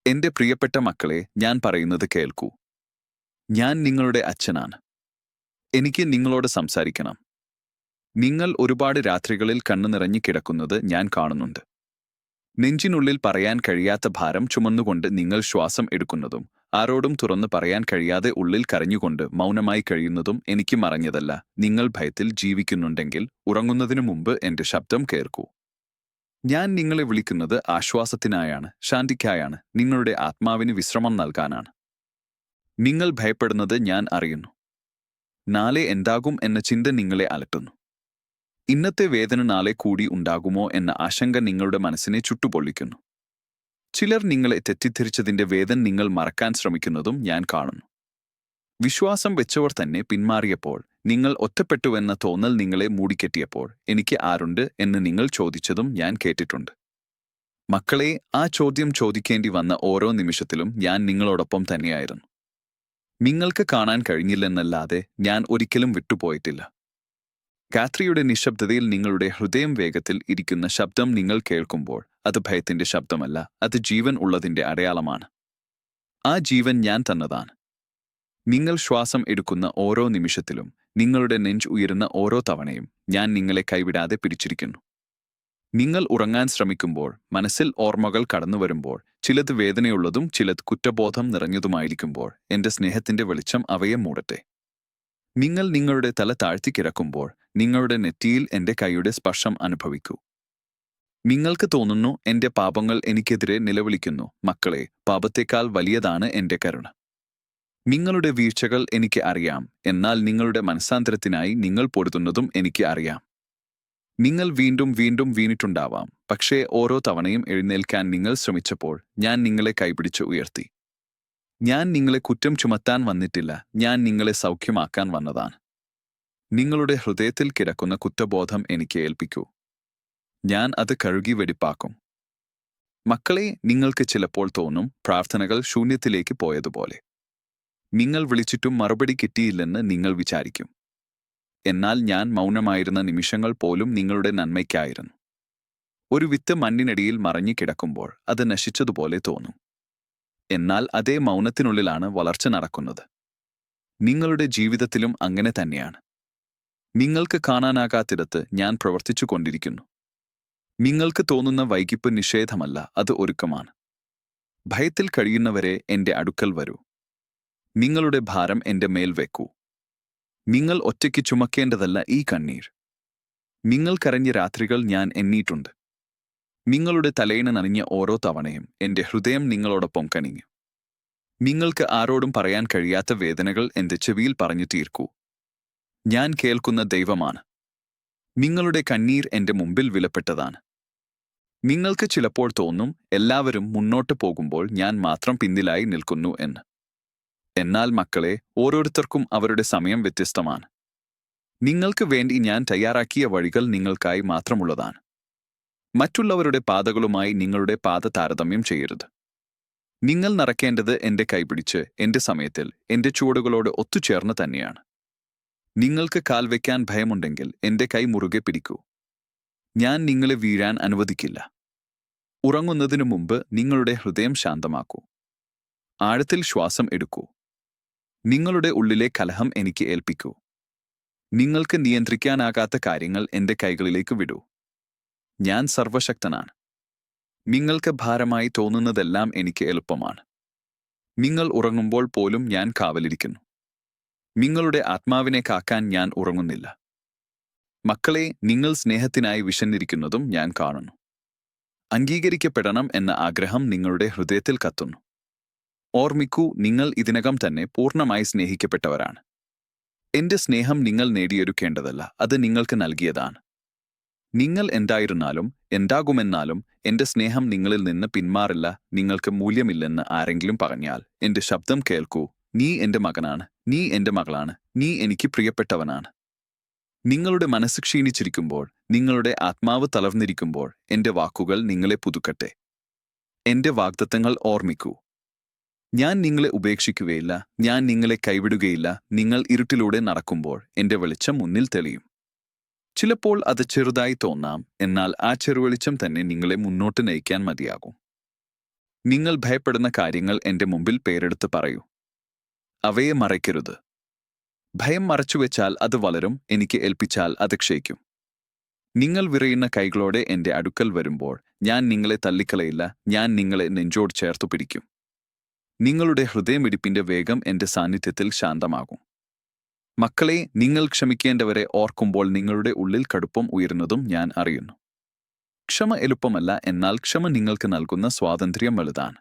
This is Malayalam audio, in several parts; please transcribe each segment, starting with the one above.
എന്റെ പ്രിയപ്പെട്ട മക്കളെ, ഞാൻ പറയുന്നത് കേൾക്കൂ. ഞാൻ നിങ്ങളുടെ അച്ഛനാണ്. എനിക്ക് നിങ്ങളോട് സംസാരിക്കണം. നിങ്ങൾ ഒരുപാട് രാത്രികളിൽ കണ്ണുനിറഞ്ഞു കിടക്കുന്നത് ഞാൻ കാണുന്നുണ്ട്. നെഞ്ചിനുള്ളിൽ പറയാൻ കഴിയാത്ത ഭാരം ചുമന്നുകൊണ്ട് നിങ്ങൾ ശ്വാസം എടുക്കുന്നതും ആരോടും തുറന്നു പറയാൻ കഴിയാതെ ഉള്ളിൽ കരഞ്ഞുകൊണ്ട് മൗനമായി കഴിയുന്നതും എനിക്ക് മറഞ്ഞതല്ല. നിങ്ങൾ ഭയത്തിൽ ജീവിക്കുന്നുണ്ടെങ്കിൽ ഉറങ്ങുന്നതിനു മുമ്പ് എന്റെ ശബ്ദം കേൾക്കൂ. ഞാൻ നിങ്ങളെ വിളിക്കുന്നത് ആശ്വാസത്തിനായാണ്, ശാന്തിക്കായാണ്, നിങ്ങളുടെ ആത്മാവിന് വിശ്രമം നൽകാനാണ്. നിങ്ങൾ ഭയപ്പെടുന്നത് ഞാൻ അറിയുന്നു. നാളെ എന്താകും എന്ന ചിന്ത നിങ്ങളെ അലട്ടുന്നു. ഇന്നത്തെ വേദന നാളെ കൂടി ഉണ്ടാകുമോ എന്ന ആശങ്ക നിങ്ങളുടെ മനസ്സിനെ ചുട്ടുപൊള്ളിക്കുന്നു. ചിലർ നിങ്ങളെ തെറ്റിദ്ധരിച്ചതിന്റെ വേദന നിങ്ങൾ മറക്കാൻ ശ്രമിക്കുന്നതും ഞാൻ കാണുന്നു. വിശ്വാസം വെച്ചവർ തന്നെ പിന്മാറിയപ്പോൾ, നിങ്ങൾ ഒറ്റപ്പെട്ടുവെന്ന തോന്നൽ നിങ്ങളെ മൂടിക്കെട്ടിയപ്പോൾ എനിക്ക് ആരുണ്ട് എന്ന് നിങ്ങൾ ചോദിച്ചതും ഞാൻ കേട്ടിട്ടുണ്ട്. മക്കളെ, ആ ചോദ്യം ചോദിക്കേണ്ടി വന്ന ഓരോ നിമിഷത്തിലും ഞാൻ നിങ്ങളോടൊപ്പം തന്നെയായിരുന്നു. നിങ്ങൾക്ക് കാണാൻ കഴിഞ്ഞില്ലെന്നല്ലാതെ ഞാൻ ഒരിക്കലും വിട്ടുപോയിട്ടില്ല. രാത്രിയുടെ നിശബ്ദതയിൽ നിങ്ങളുടെ ഹൃദയം വേഗത്തിൽ ഇരിക്കുന്ന ശബ്ദം നിങ്ങൾ കേൾക്കുമ്പോൾ അത് ഭയത്തിന്റെ ശബ്ദമല്ല, അത് ജീവൻ ഉള്ളതിന്റെ അടയാളമാണ്. ആ ജീവൻ ഞാൻ തന്നതാണ്. നിങ്ങൾ ശ്വാസം എടുക്കുന്ന ഓരോ നിമിഷത്തിലും, നിങ്ങളുടെ നെഞ്ച് ഉയരുന്ന ഓരോ തവണയും ഞാൻ നിങ്ങളെ കൈവിടാതെ പിടിച്ചിരിക്കുന്നു. നിങ്ങൾ ഉറങ്ങാൻ ശ്രമിക്കുമ്പോൾ, മനസ്സിൽ ഓർമ്മകൾ കടന്നുവരുമ്പോൾ, ചിലത് വേദനയുള്ളതും ചിലത് കുറ്റബോധം നിറഞ്ഞതുമായിരിക്കുമ്പോൾ എന്റെ സ്നേഹത്തിന്റെ വെളിച്ചം അവയെ മൂടട്ടെ. നിങ്ങൾ നിങ്ങളുടെ തല താഴ്ത്തി കിടക്കുമ്പോൾ നിങ്ങളുടെ നെറ്റിയിൽ എന്റെ കൈയുടെ സ്പർശം അനുഭവിക്കൂ. നിങ്ങൾക്ക് തോന്നുന്നു എന്റെ പാപങ്ങൾ എനിക്കെതിരെ നിലവിളിക്കുന്നു. മക്കളെ, പാപത്തേക്കാൾ വലിയതാണ് എന്റെ കരുണ. നിങ്ങളുടെ വീഴ്ചകൾ എനിക്ക് അറിയാം, എന്നാൽ നിങ്ങളുടെ മനസ്സാന്തരത്തിനായി നിങ്ങൾ പൊടുതുന്നതും എനിക്ക് അറിയാം. നിങ്ങൾ വീണ്ടും വീണ്ടും വീണിട്ടുണ്ടാവാം, പക്ഷേ ഓരോ തവണയും എഴുന്നേൽക്കാൻ നിങ്ങൾ ശ്രമിച്ചപ്പോൾ ഞാൻ നിങ്ങളെ കൈപിടിച്ച് ഉയർത്തി. ഞാൻ നിങ്ങളെ കുറ്റം ചുമത്താൻ വന്നിട്ടില്ല, ഞാൻ നിങ്ങളെ സൗഖ്യമാക്കാൻ വന്നതാണ്. നിങ്ങളുടെ ഹൃദയത്തിൽ കിടക്കുന്ന കുറ്റബോധം എനിക്ക് ഏൽപ്പിക്കൂ. ഞാൻ അത് കഴുകി വെടിപ്പാക്കും. മക്കളെ, നിങ്ങൾക്ക് ചിലപ്പോൾ തോന്നും പ്രാർത്ഥനകൾ ശൂന്യത്തിലേക്ക് പോയതുപോലെ. നിങ്ങൾ വിളിച്ചിട്ടും മറുപടി കിട്ടിയില്ലെന്ന് നിങ്ങൾ വിചാരിക്കും. എന്നാൽ ഞാൻ മൗനമായിരുന്ന നിമിഷങ്ങൾ പോലും നിങ്ങളുടെ നന്മയ്ക്കായിരുന്നു. ഒരു വിത്ത് മണ്ണിനടിയിൽ മറഞ്ഞു കിടക്കുമ്പോൾ അത് നശിച്ചതുപോലെ തോന്നും. എന്നാൽ അതേ മൗനത്തിനുള്ളിലാണ് വളർച്ച നടക്കുന്നത്. നിങ്ങളുടെ ജീവിതത്തിലും അങ്ങനെ തന്നെയാണ്. നിങ്ങൾക്ക് കാണാനാകാത്തിടത്ത് ഞാൻ പ്രവർത്തിച്ചു കൊണ്ടിരിക്കുന്നു. നിങ്ങൾക്ക് തോന്നുന്ന വൈകിപ്പ് നിഷേധമല്ല, അത് ഒരുക്കമാണ്. ഭയത്തിൽ കഴിയുന്നവരെ എന്റെ അടുക്കൽ വരൂ. നിങ്ങളുടെ ഭാരം എന്റെ മേൽ വെക്കൂ. നിങ്ങൾ ഒറ്റയ്ക്ക് ചുമക്കേണ്ടതല്ല ഈ കണ്ണീർ. നിങ്ങൾ കരഞ്ഞ രാത്രികൾ ഞാൻ എണ്ണീട്ടുണ്ട്. നിങ്ങളുടെ തലയിണ നനഞ്ഞ ഓരോ തവണയും എന്റെ ഹൃദയം നിങ്ങളോടൊപ്പം കനിഞ്ഞു. നിങ്ങൾക്ക് ആരോടും പറയാൻ കഴിയാത്ത വേദനകൾ എന്റെ ചെവിയിൽ പറഞ്ഞു തീർക്കൂ. ഞാൻ കേൾക്കുന്ന ദൈവമാണ്. നിങ്ങളുടെ കണ്ണീർ എന്റെ മുമ്പിൽ വിലപ്പെട്ടതാണ്. നിങ്ങൾക്ക് ചിലപ്പോൾ തോന്നും എല്ലാവരും മുന്നോട്ട് പോകുമ്പോൾ ഞാൻ മാത്രം പിന്നിലായി നിൽക്കുന്നു എന്ന്. എന്നാൽ മക്കളെ, ഓരോരുത്തർക്കും അവരുടെ സമയം വ്യത്യസ്തമാണ്. നിങ്ങൾക്ക് വേണ്ടി ഞാൻ തയ്യാറാക്കിയ വഴികൾ നിങ്ങൾക്കായി മാത്രമുള്ളതാണ്. മറ്റുള്ളവരുടെ പാതകളുമായി നിങ്ങളുടെ പാത താരതമ്യം ചെയ്യരുത്. നിങ്ങൾ നടക്കേണ്ടത് എന്റെ കൈപിടിച്ച് എന്റെ സമയത്തിൽ എന്റെ ചുവടുകളോട് ഒത്തുചേർന്ന് തന്നെയാണ്. നിങ്ങൾക്ക് കാൽ വയ്ക്കാൻ ഭയമുണ്ടെങ്കിൽ എന്റെ കൈ മുറുകെ പിടിക്കൂ. ഞാൻ നിങ്ങളെ വീഴാൻ അനുവദിക്കില്ല. ഉറങ്ങുന്നതിനു മുമ്പ് നിങ്ങളുടെ ഹൃദയം ശാന്തമാക്കൂ. ആഴത്തിൽ ശ്വാസം എടുക്കൂ. നിങ്ങളുടെ ഉള്ളിലെ കലഹം എനിക്ക് ഏൽപ്പിക്കൂ. നിങ്ങൾക്ക് നിയന്ത്രിക്കാനാകാത്ത കാര്യങ്ങൾ എന്റെ കൈകളിലേക്ക് വിടൂ. ഞാൻ സർവശക്തനാണ്. നിങ്ങൾക്ക് ഭാരമായി തോന്നുന്നതെല്ലാം എനിക്ക് എളുപ്പമാണ്. നിങ്ങൾ ഉറങ്ങുമ്പോൾ പോലും ഞാൻ കാവലിരിക്കുന്നു. നിങ്ങളുടെ ആത്മാവിനെ കാക്കാൻ ഞാൻ ഉറങ്ങുന്നില്ല. മക്കളെ, നിങ്ങൾ സ്നേഹത്തിനായി വിശന്നിരിക്കുന്നതും ഞാൻ കാണുന്നു. അംഗീകരിക്കപ്പെടണം എന്ന ആഗ്രഹം നിങ്ങളുടെ ഹൃദയത്തിൽ കത്തുന്നു. ഓർമ്മിക്കൂ, നിങ്ങൾ ഇതിനകം തന്നെ പൂർണ്ണമായി സ്നേഹിക്കപ്പെട്ടവരാണ്. എന്റെ സ്നേഹം നിങ്ങൾ നേടിയെടുക്കേണ്ടതല്ല, അത് നിങ്ങൾക്ക് നൽകിയതാണ്. നിങ്ങൾ എന്തായിരുന്നാലും എന്താകുമെന്നാലും എന്റെ സ്നേഹം നിങ്ങളിൽ നിന്ന് പിന്മാറില്ല. നിങ്ങൾക്ക് മൂല്യമില്ലെന്ന് ആരെങ്കിലും പറഞ്ഞാൽ എന്റെ ശബ്ദം കേൾക്കൂ. നീ എന്റെ മകനാണ്, നീ എന്റെ മകളാണ്, നീ എനിക്ക് പ്രിയപ്പെട്ടവനാണ്. നിങ്ങളുടെ മനസ്സ് ക്ഷീണിച്ചിരിക്കുമ്പോൾ, നിങ്ങളുടെ ആത്മാവ് തളർന്നിരിക്കുമ്പോൾ എന്റെ വാക്കുകൾ നിങ്ങളെ പുതുക്കട്ടെ. എന്റെ വാഗ്ദത്തങ്ങൾ ഓർമ്മിക്കൂ. ഞാൻ നിങ്ങളെ ഉപേക്ഷിക്കുകയില്ല, ഞാൻ നിങ്ങളെ കൈവിടുകയില്ല. നിങ്ങൾ ഇരുട്ടിലൂടെ നടക്കുമ്പോൾ എന്റെ വെളിച്ചം മുന്നിൽ തെളിയും. ചിലപ്പോൾ അത് ചെറുതായി തോന്നാം, എന്നാൽ ആ ചെറുവെളിച്ചം തന്നെ നിങ്ങളെ മുന്നോട്ട് നയിക്കാൻ മതിയാകും. നിങ്ങൾ ഭയപ്പെടുന്ന കാര്യങ്ങൾ എന്റെ മുമ്പിൽ പേരെടുത്ത് പറയൂ. അവയെ മറയ്ക്കരുത്. ഭയം മറച്ചുവെച്ചാൽ അത് വളരും, എനിക്ക് ഏൽപ്പിച്ചാൽ അത് ക്ഷയിക്കും. നിങ്ങൾ വിറയുന്ന കൈകളോടെ എന്റെ അടുക്കൽ വരുമ്പോൾ ഞാൻ നിങ്ങളെ തള്ളിക്കളയില്ല, ഞാൻ നിങ്ങളെ നെഞ്ചോട് ചേർത്തു പിടിക്കും. നിങ്ങളുടെ ഹൃദയമിടിപ്പിന്റെ വേഗം എന്റെ സാന്നിധ്യത്തിൽ ശാന്തമാകും. മക്കളെ, നിങ്ങൾ ക്ഷമിക്കേണ്ടവരെ ഓർക്കുമ്പോൾ നിങ്ങളുടെ ഉള്ളിൽ കടുപ്പം ഉയരുന്നതും ഞാൻ അറിയുന്നു. ക്ഷമ എളുപ്പമല്ല, എന്നാൽ ക്ഷമ നിങ്ങൾക്ക് നൽകുന്ന സ്വാതന്ത്ര്യം വലുതാണ്.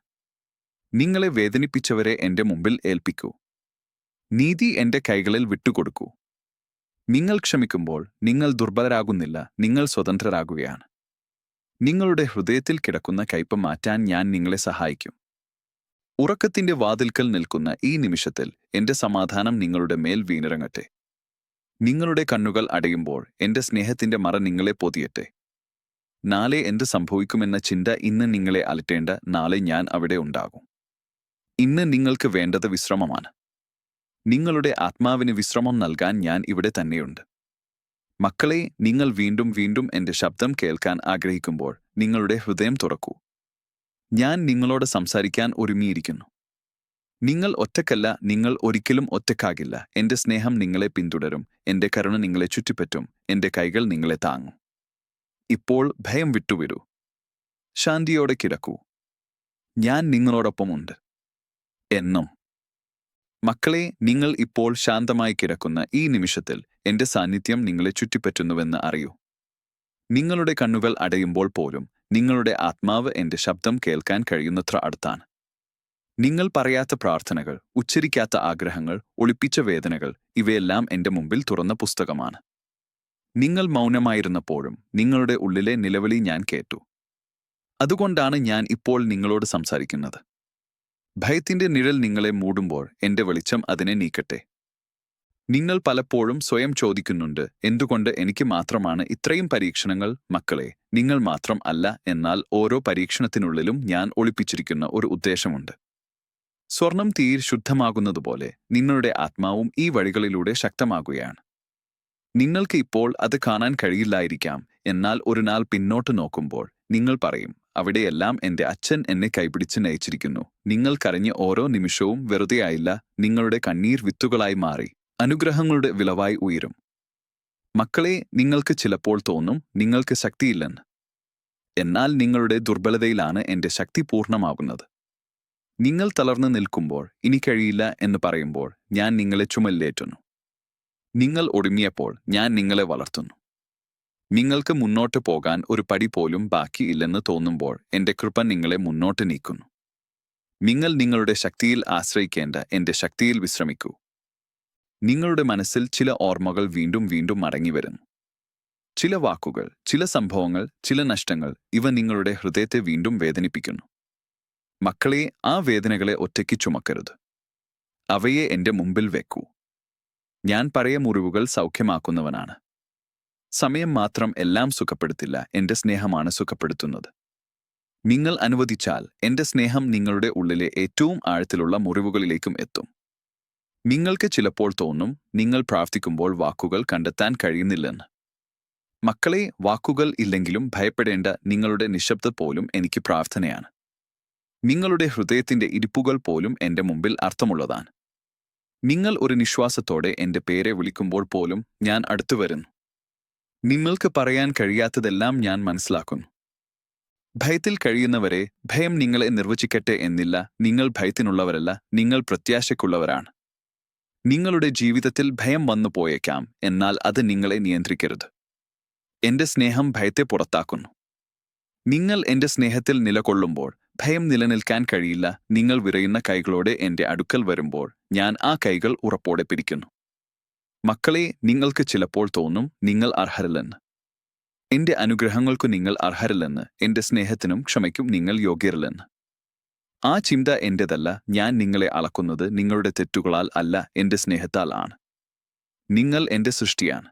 നിങ്ങളെ വേദനിപ്പിച്ചവരെ എന്റെ മുമ്പിൽ ഏൽപ്പിക്കൂ. നീതി എന്റെ കൈകളിൽ വിട്ടുകൊടുക്കൂ. നിങ്ങൾ ക്ഷമിക്കുമ്പോൾ നിങ്ങൾ ദുർബലരാകുന്നില്ല, നിങ്ങൾ സ്വതന്ത്രരാകുകയാണ്. നിങ്ങളുടെ ഹൃദയത്തിൽ കിടക്കുന്ന കയ്പ് മാറ്റാൻ ഞാൻ നിങ്ങളെ സഹായിക്കും. ഉറക്കത്തിന്റെ വാതിൽക്കൽ നിൽക്കുന്ന ഈ നിമിഷത്തിൽ എന്റെ സമാധാനം നിങ്ങളുടെ മേൽ വീണിറങ്ങട്ടെ. നിങ്ങളുടെ കണ്ണുകൾ അടയുമ്പോൾ എന്റെ സ്നേഹത്തിന്റെ മറ നിങ്ങളെ പൊതിയട്ടെ. നാളെ എന്ത് സംഭവിക്കുമെന്ന ചിന്ത ഇന്ന് നിങ്ങളെ അലട്ടേണ്ട, നാളെ ഞാൻ അവിടെ ഉണ്ടാകും. ഇന്ന് നിങ്ങൾക്ക് വേണ്ടത് വിശ്രമമാണ്. നിങ്ങളുടെ ആത്മാവിന് വിശ്രമം നൽകാൻ ഞാൻ ഇവിടെ തന്നെയുണ്ട്. മക്കളെ, നിങ്ങൾ വീണ്ടും വീണ്ടും എന്റെ ശബ്ദം കേൾക്കാൻ ആഗ്രഹിക്കുമ്പോൾ നിങ്ങളുടെ ഹൃദയം തുറക്കൂ. ഞാൻ നിങ്ങളോട് സംസാരിക്കാൻ ഒരുങ്ങിയിരിക്കുന്നു. നിങ്ങൾ ഒറ്റക്കല്ല, നിങ്ങൾ ഒരിക്കലും ഒറ്റക്കാകില്ല. എന്റെ സ്നേഹം നിങ്ങളെ പിന്തുടരും, എന്റെ കരുണ നിങ്ങളെ ചുറ്റിപ്പറ്റും, എന്റെ കൈകൾ നിങ്ങളെ താങ്ങും. ഇപ്പോൾ ഭയം വിട്ടുവിടൂ. ശാന്തിയോടെ കിടക്കൂ. ഞാൻ നിങ്ങളോടൊപ്പമുണ്ട് എന്നും. മക്കളെ, നിങ്ങൾ ഇപ്പോൾ ശാന്തമായി കിടക്കുന്ന ഈ നിമിഷത്തിൽ എന്റെ സാന്നിധ്യം നിങ്ങളെ ചുറ്റിപ്പറ്റുന്നുവെന്ന് അറിയൂ. നിങ്ങളുടെ കണ്ണുകൾ അടയുമ്പോൾ പോലും നിങ്ങളുടെ ആത്മാവ് എന്റെ ശബ്ദം കേൾക്കാൻ കഴിയുന്നത്ര അടുത്താണ്. നിങ്ങൾ പറയാത്ത പ്രാർത്ഥനകൾ, ഉച്ചരിക്കാത്ത ആഗ്രഹങ്ങൾ, ഒളിപ്പിച്ച വേദനകൾ, ഇവയെല്ലാം എന്റെ മുമ്പിൽ തുറന്ന പുസ്തകമാണ്. നിങ്ങൾ മൗനമായിരുന്നപ്പോഴും നിങ്ങളുടെ ഉള്ളിലെ നിലവിളി ഞാൻ കേട്ടു. അതുകൊണ്ടാണ് ഞാൻ ഇപ്പോൾ നിങ്ങളോട് സംസാരിക്കുന്നത്. ഭയത്തിന്റെ നിഴൽ നിങ്ങളെ മൂടുമ്പോൾ എന്റെ വെളിച്ചം അതിനെ നീക്കട്ടെ. നിങ്ങൾ പലപ്പോഴും സ്വയം ചോദിക്കുന്നുണ്ട്, എന്തുകൊണ്ട് എനിക്ക് മാത്രമാണ് ഇത്രയും പരീക്ഷണങ്ങൾ? മക്കളെ, നിങ്ങൾ മാത്രം അല്ല, എന്നാൽ ഓരോ പരീക്ഷണത്തിനുള്ളിലും ഞാൻ ഒളിപ്പിച്ചിരിക്കുന്ന ഒരു ഉദ്ദേശമുണ്ട്. സ്വർണം തീയിൽ ശുദ്ധമാകുന്നതുപോലെ നിങ്ങളുടെ ആത്മാവും ഈ വഴികളിലൂടെ ശക്തമാകുകയാണ്. നിങ്ങൾക്ക് ഇപ്പോൾ അത് കാണാൻ കഴിയില്ലായിരിക്കാം, എന്നാൽ ഒരു നാൾ പിന്നോട്ട് നോക്കുമ്പോൾ നിങ്ങൾ പറയും, അവിടെയെല്ലാം എന്റെ അച്ഛൻ എന്നെ കൈപിടിച്ച് നയിച്ചിരിക്കുന്നു. നിങ്ങൾ കരഞ്ഞ ഓരോ നിമിഷവും വെറുതെയായില്ല, നിങ്ങളുടെ കണ്ണീർ വിത്തുകളായി മാറി അനുഗ്രഹങ്ങളുടെ വിളവായി ഉയരും. മക്കളെ, നിങ്ങൾക്ക് ചിലപ്പോൾ തോന്നും നിങ്ങൾക്ക് ശക്തിയില്ലെന്ന്. എന്നാൽ നിങ്ങളുടെ ദുർബലതയിലാണ് എന്റെ ശക്തി പൂർണ്ണമാകുന്നത്. നിങ്ങൾ തളർന്നു നിൽക്കുമ്പോൾ ഇനി കഴിയില്ല എന്ന് പറയുമ്പോൾ ഞാൻ നിങ്ങളെ ചുമലിലേറ്റുന്നു. നിങ്ങൾ ഒടുങ്ങിയപ്പോൾ ഞാൻ നിങ്ങളെ വളർത്തുന്നു. നിങ്ങൾക്ക് മുന്നോട്ട് പോകാൻ ഒരു പടി പോലും ബാക്കിയില്ലെന്ന് തോന്നുമ്പോൾ എന്റെ കൃപ നിങ്ങളെ മുന്നോട്ട് നീക്കുന്നു. നിങ്ങൾ നിങ്ങളുടെ ശക്തിയിൽ ആശ്രയിക്കേണ്ട എന്റെ ശക്തിയിൽ വിശ്രമിക്കൂ. നിങ്ങളുടെ മനസ്സിൽ ചില ഓർമ്മകൾ വീണ്ടും വീണ്ടും മടങ്ങിവരുന്നു. ചില വാക്കുകൾ, ചില സംഭവങ്ങൾ, ചില നഷ്ടങ്ങൾ, ഇവ നിങ്ങളുടെ ഹൃദയത്തെ വീണ്ടും വേദനിപ്പിക്കുന്നു. മക്കളെ, ആ വേദനകളെ ഒറ്റയ്ക്ക് ചുമക്കരുത്. അവയെ എന്റെ മുമ്പിൽ വെക്കൂ. ഞാൻ പറയ മുറിവുകൾ സൗഖ്യമാക്കുന്നവനാണ്. സമയം മാത്രം എല്ലാം സുഖപ്പെടുത്തില്ല, എന്റെ സ്നേഹമാണ് സുഖപ്പെടുത്തുന്നത്. നിങ്ങൾ അനുവദിച്ചാൽ എന്റെ സ്നേഹം നിങ്ങളുടെ ഉള്ളിലെ ഏറ്റവും ആഴത്തിലുള്ള മുറിവുകളിലേക്കും എത്തും. നിങ്ങൾക്ക് ചിലപ്പോൾ തോന്നും നിങ്ങൾ പ്രാർത്ഥിക്കുമ്പോൾ വാക്കുകൾ കണ്ടെത്താൻ കഴിയുന്നില്ലെന്ന്. മക്കളെ, വാക്കുകൾ ഇല്ലെങ്കിലും ഭയപ്പെടേണ്ട, നിങ്ങളുടെ നിശബ്ദത പോലും എനിക്ക് പ്രാർത്ഥനയാണ്. നിങ്ങളുടെ ഹൃദയത്തിന്റെ ഇടിപ്പുകൾ പോലും എന്റെ മുമ്പിൽ അർത്ഥമുള്ളതാണ്. നിങ്ങൾ ഒരു നിശ്വാസത്തോടെ എന്റെ പേരെ വിളിക്കുമ്പോൾ പോലും ഞാൻ അടുത്തു വരുന്നു. നിങ്ങൾക്ക് പറയാൻ കഴിയാത്തതെല്ലാം ഞാൻ മനസ്സിലാക്കുന്നു. ഭയത്തിൽ കഴിയുന്നവരെ ഭയം നിങ്ങളെ നിർവചിക്കട്ടെ എന്നില്ല. നിങ്ങൾ ഭയത്തിനുള്ളവരല്ല, നിങ്ങൾ പ്രത്യാശയ്ക്കുള്ളവരാണ്. നിങ്ങളുടെ ജീവിതത്തിൽ ഭയം വന്നു പോയേക്കാം, എന്നാൽ അത് നിങ്ങളെ നിയന്ത്രിക്കരുത്. എന്റെ സ്നേഹം ഭയത്തെ പുറത്താക്കുന്നു. നിങ്ങൾ എന്റെ സ്നേഹത്തിൽ നിലകൊള്ളുമ്പോൾ ഭയം നിലനിൽക്കാൻ കഴിയില്ല. നിങ്ങൾ വിറയുന്ന കൈകളോടെ എന്റെ അടുക്കൽ വരുമ്പോൾ ഞാൻ ആ കൈകൾ ഉറപ്പോടെ പിടിക്കുന്നു. മക്കളെ, നിങ്ങൾക്ക് ചിലപ്പോൾ തോന്നും നിങ്ങൾ അർഹരല്ലെന്ന്. എന്റെ അനുഗ്രഹങ്ങൾക്കു നിങ്ങൾ അർഹരല്ലെന്ന്, എന്റെ സ്നേഹത്തിനും ക്ഷമയ്ക്കും നിങ്ങൾ യോഗ്യരല്ലെന്ന്. ആ ചിന്ത എന്റേതല്ല. ഞാൻ നിങ്ങളെ അളക്കുന്നത് നിങ്ങളുടെ തെറ്റുകളാൽ അല്ല, എന്റെ സ്നേഹത്താൽ ആണ്. നിങ്ങൾ എന്റെ സൃഷ്ടിയാണ്.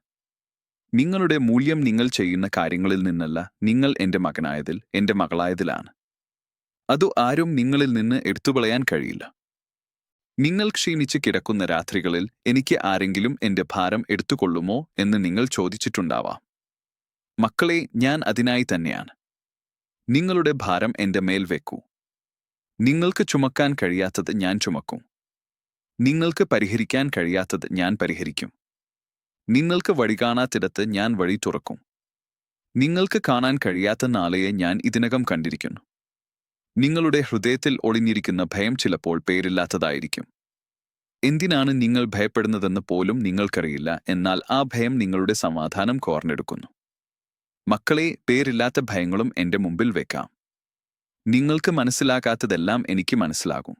നിങ്ങളുടെ മൂല്യം നിങ്ങൾ ചെയ്യുന്ന കാര്യങ്ങളിൽ നിന്നല്ല, നിങ്ങൾ എന്റെ മകനായതിൽ, എന്റെ മകളായതിലാണ്. അതു ആരും നിങ്ങളിൽ നിന്ന് എടുത്തുകളയാൻ കഴിയില്ല. നിങ്ങൾ ക്ഷീണിച്ച് കിടക്കുന്ന രാത്രികളിൽ എനിക്ക് ആരെങ്കിലും എന്റെ ഭാരം എടുത്തുകൊള്ളുമോ എന്ന് നിങ്ങൾ ചോദിച്ചിട്ടുണ്ടാവാം. മക്കളെ, ഞാൻ അതിനായി തന്നെയാണ്. നിങ്ങളുടെ ഭാരം എന്റെ മേൽ വെക്കൂ. നിങ്ങൾക്ക് ചുമക്കാൻ കഴിയാത്തത് ഞാൻ ചുമക്കും. നിങ്ങൾക്ക് പരിഹരിക്കാൻ കഴിയാത്തത് ഞാൻ പരിഹരിക്കും. നിങ്ങൾക്ക് വഴി കാണാത്തിടത്ത് ഞാൻ വഴി തുറക്കും. നിങ്ങൾക്ക് കാണാൻ കഴിയാത്ത നാളെയെ ഞാൻ ഇതിനകം കണ്ടിരിക്കുന്നു. നിങ്ങളുടെ ഹൃദയത്തിൽ ഒളിഞ്ഞിരിക്കുന്ന ഭയം ചിലപ്പോൾ പേരില്ലാത്തതായിരിക്കും. എന്തിനാണ് നിങ്ങൾ ഭയപ്പെടുന്നതെന്ന് പോലും നിങ്ങൾക്കറിയില്ല, എന്നാൽ ആ ഭയം നിങ്ങളുടെ സമാധാനം കോർന്നെടുക്കുന്നു. മക്കളെ, പേരില്ലാത്ത ഭയങ്ങളും എന്റെ മുമ്പിൽ വെക്കാം. നിങ്ങൾക്ക് മനസ്സിലാകാത്തതെല്ലാം എനിക്ക് മനസ്സിലാകും.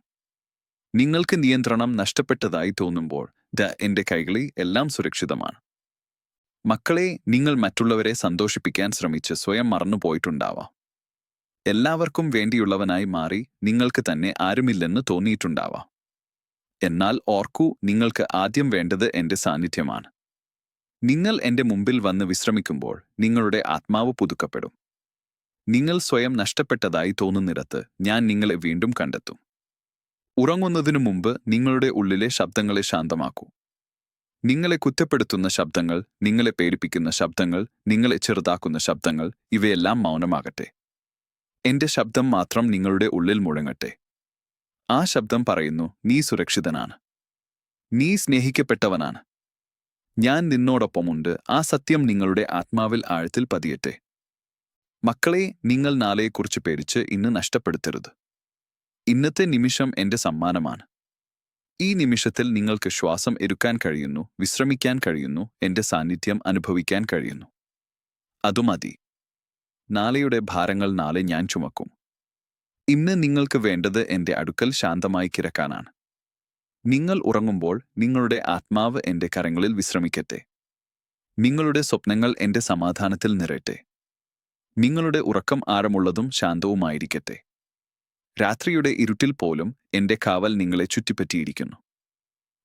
നിങ്ങൾക്ക് നിയന്ത്രണം നഷ്ടപ്പെട്ടതായി തോന്നുമ്പോൾ എന്റെ കൈകളിൽ എല്ലാം സുരക്ഷിതമാണ്. മക്കളെ, നിങ്ങൾ മറ്റുള്ളവരെ സന്തോഷിപ്പിക്കാൻ ശ്രമിച്ച് സ്വയം മറന്നുപോയിട്ടുണ്ടാവാം. എല്ലാവർക്കും വേണ്ടിയുള്ളവനായി മാറി നിങ്ങൾക്ക് തന്നെ ആരുമില്ലെന്ന് തോന്നിയിട്ടുണ്ടാവാം. എന്നാൽ ഓർക്കൂ, നിങ്ങൾക്ക് ആദ്യം വേണ്ടത് എന്റെ സാന്നിധ്യമാണ്. നിങ്ങൾ എന്റെ മുമ്പിൽ വന്ന് വിശ്രമിക്കുമ്പോൾ നിങ്ങളുടെ ആത്മാവ് പുതുക്കപ്പെടും. നിങ്ങൾ സ്വയം നഷ്ടപ്പെട്ടതായി തോന്നുന്നിടത്ത് ഞാൻ നിങ്ങളെ വീണ്ടും കണ്ടെത്തും. ഉറങ്ങുന്നതിനു മുമ്പ് നിങ്ങളുടെ ഉള്ളിലെ ശബ്ദങ്ങളെ ശാന്തമാക്കൂ. നിങ്ങളെ കുറ്റപ്പെടുത്തുന്ന ശബ്ദങ്ങൾ, നിങ്ങളെ പേടിപ്പിക്കുന്ന ശബ്ദങ്ങൾ, നിങ്ങളെ ചെറുതാക്കുന്ന ശബ്ദങ്ങൾ, ഇവയെല്ലാം മൗനമാകട്ടെ. എന്റെ ശബ്ദം മാത്രം നിങ്ങളുടെ ഉള്ളിൽ മുഴങ്ങട്ടെ. ആ ശബ്ദം പറയുന്നു, നീ സുരക്ഷിതനാണ്. നീ സ്നേഹിക്കപ്പെട്ടവനാണ്. ഞാൻ നിന്നോടൊപ്പമുണ്ട്. ആ സത്യം നിങ്ങളുടെ ആത്മാവിൽ ആഴത്തിൽ പതിയട്ടെ. മക്കളെ, നിങ്ങൾ നാളെയെക്കുറിച്ച് പേടിച്ച് ഇന്ന് നഷ്ടപ്പെടുത്തരുത്. ഇന്നത്തെ നിമിഷം എന്റെ സമ്മാനമാണ്. ഈ നിമിഷത്തിൽ നിങ്ങൾക്ക് ശ്വാസം എടുക്കാൻ കഴിയുന്നു, വിശ്രമിക്കാൻ കഴിയുന്നു, എന്റെ സാന്നിധ്യം അനുഭവിക്കാൻ കഴിയുന്നു. അതുമതി. നാളെയുടെ ഭാരങ്ങൾ നാളെ ഞാൻ ചുമക്കും. ഇന്ന് നിങ്ങൾക്ക് വേണ്ടത് എന്റെ അടുക്കൽ ശാന്തമായി കിടക്കാനാണ്. നിങ്ങൾ ഉറങ്ങുമ്പോൾ നിങ്ങളുടെ ആത്മാവ് എന്റെ കരങ്ങളിൽ വിശ്രമിക്കട്ടെ. നിങ്ങളുടെ സ്വപ്നങ്ങൾ എന്റെ സമാധാനത്തിൽ നിറയട്ടെ. നിങ്ങളുടെ ഉറക്കം ആഴമുള്ളതും ശാന്തവുമായിരിക്കട്ടെ. രാത്രിയുടെ ഇരുട്ടിൽ പോലും എന്റെ കാവൽ നിങ്ങളെ ചുറ്റിപ്പറ്റിയിരിക്കുന്നു.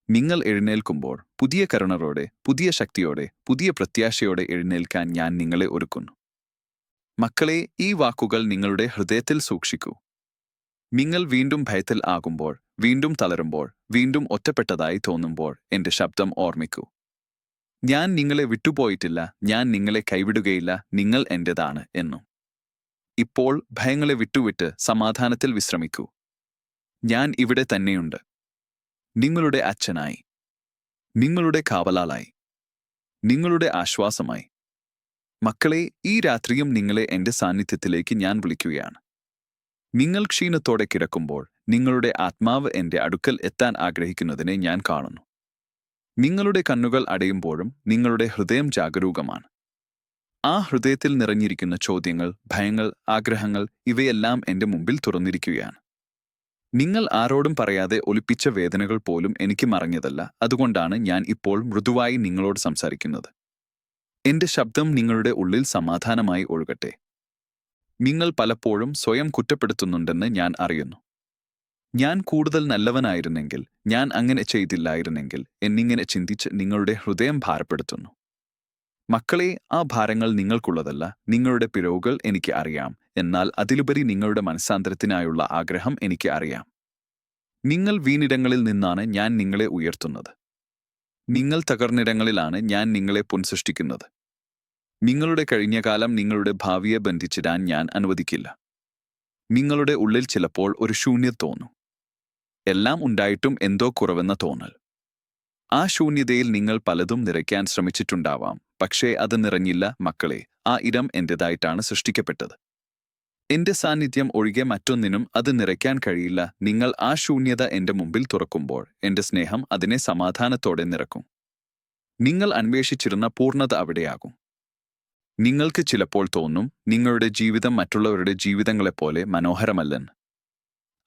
നിങ്ങൾ എഴുന്നേൽക്കുമ്പോൾ പുതിയ കരുണയോടെ, പുതിയ ശക്തിയോടെ, പുതിയ പ്രത്യാശയോടെ എഴുന്നേൽക്കാൻ ഞാൻ നിങ്ങളെ ഒരുക്കുന്നു. മക്കളെ, ഈ വാക്കുകൾ നിങ്ങളുടെ ഹൃദയത്തിൽ സൂക്ഷിക്കൂ. നിങ്ങൾ വീണ്ടും ഭയത്തിൽ ആകുമ്പോൾ, വീണ്ടും തളരുമ്പോൾ, വീണ്ടും ഒറ്റപ്പെട്ടതായി തോന്നുമ്പോൾ എന്റെ ശബ്ദം ഓർമ്മിക്കൂ. ഞാൻ നിങ്ങളെ വിട്ടുപോയിട്ടില്ല, ഞാൻ നിങ്ങളെ കൈവിടുകയില്ല, നിങ്ങൾ എന്റേതാണ് എന്നും. ഇപ്പോൾ ഭയങ്ങളെ വിട്ടുവിട്ട് സമാധാനത്തിൽ വിശ്രമിക്കൂ. ഞാൻ ഇവിടെ തന്നെയുണ്ട്. നിങ്ങളുടെ അച്ഛനായി, നിങ്ങളുടെ കാവലാളായി, നിങ്ങളുടെ ആശ്വാസമായി. മക്കളെ, ഈ രാത്രിയും നിങ്ങളെ എന്റെ സാന്നിധ്യത്തിലേക്ക് ഞാൻ വിളിക്കുകയാണ്. നിങ്ങൾ ക്ഷീണത്തോടെ കിടക്കുമ്പോൾ നിങ്ങളുടെ ആത്മാവ് എന്റെ അടുക്കൽ എത്താൻ ആഗ്രഹിക്കുന്നതിനെ ഞാൻ കാണുന്നു. നിങ്ങളുടെ കണ്ണുകൾ അടയുമ്പോഴും നിങ്ങളുടെ ഹൃദയം ജാഗരൂകമാണ്. ആ ഹൃദയത്തിൽ നിറഞ്ഞിരിക്കുന്ന ചോദ്യങ്ങൾ, ഭയങ്ങൾ, ആഗ്രഹങ്ങൾ, ഇവയെല്ലാം എന്റെ മുമ്പിൽ തുറന്നിരിക്കുകയാണ്. നിങ്ങൾ ആരോടും പറയാതെ ഒളിപ്പിച്ച വേദനകൾ പോലും എനിക്ക് മറഞ്ഞതല്ല. അതുകൊണ്ടാണ് ഞാൻ ഇപ്പോൾ മൃദുവായി നിങ്ങളോട് സംസാരിക്കുന്നത്. എന്റെ ശബ്ദം നിങ്ങളുടെ ഉള്ളിൽ സമാധാനമായി ഒഴുകട്ടെ. നിങ്ങൾ പലപ്പോഴും സ്വയം കുറ്റപ്പെടുത്തുന്നുണ്ടെന്ന് ഞാൻ അറിയുന്നു. ഞാൻ കൂടുതൽ നല്ലവനായിരുന്നെങ്കിൽ, ഞാൻ അങ്ങനെ ചെയ്തില്ലായിരുന്നെങ്കിൽ എന്നിങ്ങനെ ചിന്തിച്ച് നിങ്ങളുടെ ഹൃദയം ഭാരപ്പെടുത്തുന്നു. മക്കളെ, ആ ഭാരങ്ങൾ നിങ്ങൾക്കുള്ളതല്ല. നിങ്ങളുടെ പിഴവുകൾ എനിക്ക് അറിയാം. എന്നാൽ അതിലുപരി നിങ്ങളുടെ മനസ്സാന്തരത്തിനായുള്ള ആഗ്രഹം എനിക്ക് അറിയാം. നിങ്ങൾ വീണിടങ്ങളിൽ നിന്നാണ് ഞാൻ നിങ്ങളെ ഉയർത്തുന്നത്. നിങ്ങൾ തകർന്നിടങ്ങളിലാണ് ഞാൻ നിങ്ങളെ പുനഃസൃഷ്ടിക്കുന്നത്. നിങ്ങളുടെ കഴിഞ്ഞകാലം നിങ്ങളുടെ ഭാവിയെ ബന്ധിച്ചിടാൻ ഞാൻ അനുവദിക്കില്ല. നിങ്ങളുടെ ഉള്ളിൽ ചിലപ്പോൾ ഒരു ശൂന്യത തോന്നും. എല്ലാം ഉണ്ടായിട്ടും എന്തോ കുറവെന്ന തോന്നൽ. ആ ശൂന്യതയിൽ നിങ്ങൾ പലതും നിറയ്ക്കാൻ ശ്രമിച്ചിട്ടുണ്ടാവാം. പക്ഷേ അത് നിറഞ്ഞില്ല. മക്കളെ, ആ ഇടം എന്റേതായിട്ടാണ് സൃഷ്ടിക്കപ്പെട്ടത്. എന്റെ സാന്നിധ്യം ഒഴികെ മറ്റൊന്നിനും അത് നിറയ്ക്കാൻ കഴിയില്ല. നിങ്ങൾ ആ ശൂന്യത എന്റെ മുമ്പിൽ തുറക്കുമ്പോൾ എന്റെ സ്നേഹം അതിനെ സമാധാനത്തോടെ നിറക്കും. നിങ്ങൾ അന്വേഷിച്ചിരുന്ന പൂർണ്ണത അവിടെയാകും. നിങ്ങൾക്ക് ചിലപ്പോൾ തോന്നും നിങ്ങളുടെ ജീവിതം മറ്റുള്ളവരുടെ ജീവിതങ്ങളെപ്പോലെ മനോഹരമല്ലെന്ന്.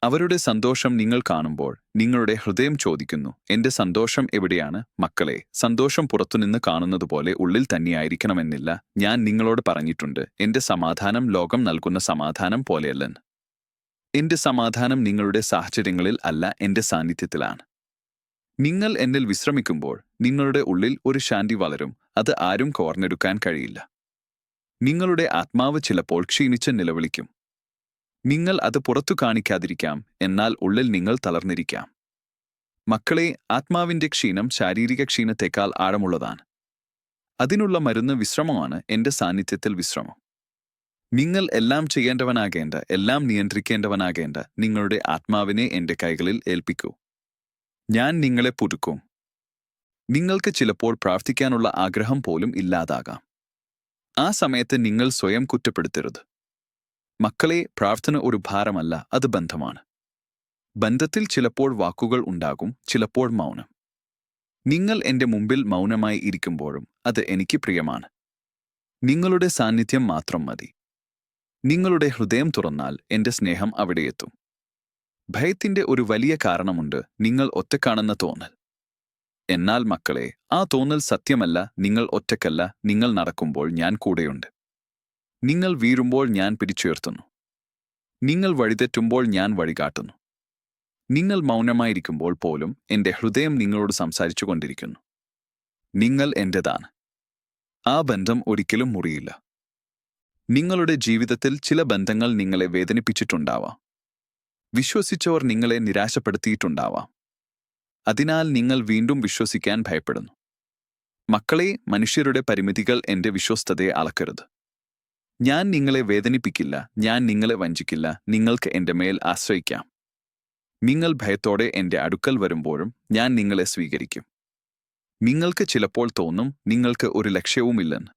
അവരുടെ സന്തോഷം നിങ്ങൾ കാണുമ്പോൾ നിങ്ങളുടെ ഹൃദയം ചോദിക്കുന്നു, എന്റെ സന്തോഷം എവിടെയാണ്? മക്കളെ, സന്തോഷം പുറത്തുനിന്ന് കാണുന്നതുപോലെ ഉള്ളിൽ തന്നെയായിരിക്കണമെന്നില്ല. ഞാൻ നിങ്ങളോട് പറഞ്ഞിട്ടുണ്ട്, എന്റെ സമാധാനം ലോകം നൽകുന്ന സമാധാനം പോലെയല്ലെന്ന്. എന്റെ സമാധാനം നിങ്ങളുടെ സാഹചര്യങ്ങളിൽ അല്ല, എന്റെ സാന്നിധ്യത്തിലാണ്. നിങ്ങൾ എന്നിൽ വിശ്രമിക്കുമ്പോൾ നിങ്ങളുടെ ഉള്ളിൽ ഒരു ശാന്തി വളരും. അത് ആരും കോർന്നെടുക്കാൻ കഴിയില്ല. നിങ്ങളുടെ ആത്മാവ് ചിലപ്പോൾ ക്ഷീണിച്ച് നിലവിളിക്കും. നിങ്ങൾ അത് പുറത്തു കാണിക്കാതിരിക്കാം, എന്നാൽ ഉള്ളിൽ നിങ്ങൾ തളർന്നിരിക്കാം. മക്കളെ, ആത്മാവിന്റെ ക്ഷീണം ശാരീരിക ക്ഷീണത്തേക്കാൾ ആഴമുള്ളതാണ്. അതിനുള്ള മരുന്ന് വിശ്രമമാണ്, എന്റെ സാന്നിധ്യത്തിൽ വിശ്രമം. നിങ്ങൾ എല്ലാം ചെയ്യേണ്ടവനാകേണ്ട, എല്ലാം നിയന്ത്രിക്കേണ്ടവനാകേണ്ട നിങ്ങളുടെ ആത്മാവിനെ എൻ്റെ കൈകളിൽ ഏൽപ്പിക്കൂ. ഞാൻ നിങ്ങളെ പുതുക്കും. നിങ്ങൾക്ക് ചിലപ്പോൾ പ്രാർത്ഥിക്കാനുള്ള ആഗ്രഹം പോലും ഇല്ലാതാകാം. ആ സമയത്ത് നിങ്ങൾ സ്വയം കുറ്റപ്പെടുത്തരുത്. മക്കളെ, പ്രാർത്ഥന ഒരു ഭാരമല്ല, അത് ബന്ധമാണ്. ബന്ധത്തിൽ ചിലപ്പോൾ വാക്കുകൾ ഉണ്ടാകും, ചിലപ്പോൾ മൗനം. നിങ്ങൾ എൻ്റെ മുമ്പിൽ മൗനമായി ഇരിക്കുമ്പോഴും അത് എനിക്ക് പ്രിയമാണ്. നിങ്ങളുടെ സാന്നിധ്യം മാത്രം മതി. നിങ്ങളുടെ ഹൃദയം തുറന്നാൽ എൻ്റെ സ്നേഹം അവിടെയെത്തും. ഭയത്തിൻ്റെ ഒരു വലിയ കാരണമുണ്ട്, നിങ്ങൾ ഒറ്റക്കാണെന്ന തോന്നൽ. എന്നാൽ മക്കളെ, ആ തോന്നൽ സത്യമല്ല. നിങ്ങൾ ഒറ്റക്കല്ല. നിങ്ങൾ നടക്കുമ്പോൾ ഞാൻ കൂടെയുണ്ട്. നിങ്ങൾ വീഴുമ്പോൾ ഞാൻ പിടിച്ചുയർത്തുന്നു. നിങ്ങൾ വഴിതെറ്റുമ്പോൾ ഞാൻ വഴികാട്ടുന്നു. നിങ്ങൾ മൗനമായിരിക്കുമ്പോൾ പോലും എൻ്റെ ഹൃദയം നിങ്ങളോട് സംസാരിച്ചു കൊണ്ടിരിക്കുന്നു. നിങ്ങൾ എൻ്റെതാണ്. ആ ബന്ധം ഒരിക്കലും മുറിയില്ല. നിങ്ങളുടെ ജീവിതത്തിൽ ചില ബന്ധങ്ങൾ നിങ്ങളെ വേദനിപ്പിച്ചിട്ടുണ്ടാവാം. വിശ്വസിച്ചവർ നിങ്ങളെ നിരാശപ്പെടുത്തിയിട്ടുണ്ടാവാം. അതിനാൽ നിങ്ങൾ വീണ്ടും വിശ്വസിക്കാൻ ഭയപ്പെടുന്നു. മക്കളെ, മനുഷ്യരുടെ പരിമിതികൾ എൻ്റെ വിശ്വസ്തതയെ അളക്കരുത്. ഞാൻ നിങ്ങളെ വേദനിപ്പിക്കില്ല, ഞാൻ നിങ്ങളെ വഞ്ചിക്കില്ല. നിങ്ങൾക്ക് എൻ്റെ മേൽ ആശ്രയിക്കാം. നിങ്ങൾ ഭയത്തോടെ എൻ്റെ അടുക്കൽ വരുമ്പോഴും ഞാൻ നിങ്ങളെ സ്വീകരിക്കും. നിങ്ങൾക്ക് ചിലപ്പോൾ തോന്നും നിങ്ങൾക്ക് ഒരു ലക്ഷ്യവുമില്ലെന്ന്.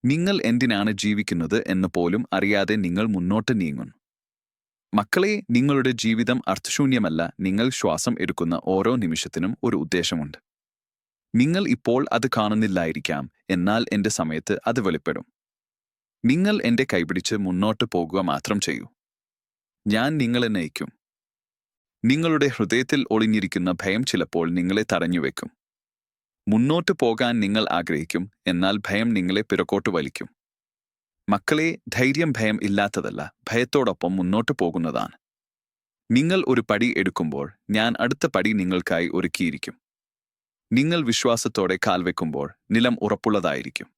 നിങ്ങൾ എന്തിനാണ് ജീവിക്കുന്നത് എന്ന് പോലും അറിയാതെ നിങ്ങൾ മുന്നോട്ട് നീങ്ങുന്നു. മക്കളെ, നിങ്ങളുടെ ജീവിതം അർത്ഥശൂന്യമല്ല. നിങ്ങൾ ശ്വാസം എടുക്കുന്ന ഓരോ നിമിഷത്തിനും ഒരു ഉദ്ദേശമുണ്ട്. നിങ്ങൾ ഇപ്പോൾ അത് കാണുന്നില്ലായിരിക്കാം, എന്നാൽ എൻ്റെ സമയത്ത് അത് വെളിപ്പെടും. നിങ്ങൾ എൻ്റെ കൈപിടിച്ച് മുന്നോട്ട് പോകുക മാത്രം ചെയ്യൂ. ഞാൻ നിങ്ങളെ നയിക്കും. നിങ്ങളുടെ ഹൃദയത്തിൽ ഒളിഞ്ഞിരിക്കുന്ന ഭയം ചിലപ്പോൾ നിങ്ങളെ തടഞ്ഞുവെക്കും. മുന്നോട്ട് പോകാൻ നിങ്ങൾ ആഗ്രഹിക്കും, എന്നാൽ ഭയം നിങ്ങളെ പിറകോട്ട് വലിക്കും. മക്കളെ, ധൈര്യം ഭയം ഇല്ലാത്തതല്ല, ഭയത്തോടൊപ്പം മുന്നോട്ട് പോകുന്നതാണ്. നിങ്ങൾ ഒരു പടി എടുക്കുമ്പോൾ ഞാൻ അടുത്ത പടി നിങ്ങൾക്കായി ഒരുക്കിയിരിക്കും. നിങ്ങൾ വിശ്വാസത്തോടെ കാൽ വെക്കുമ്പോൾ നിലം ഉറപ്പുള്ളതായിരിക്കും.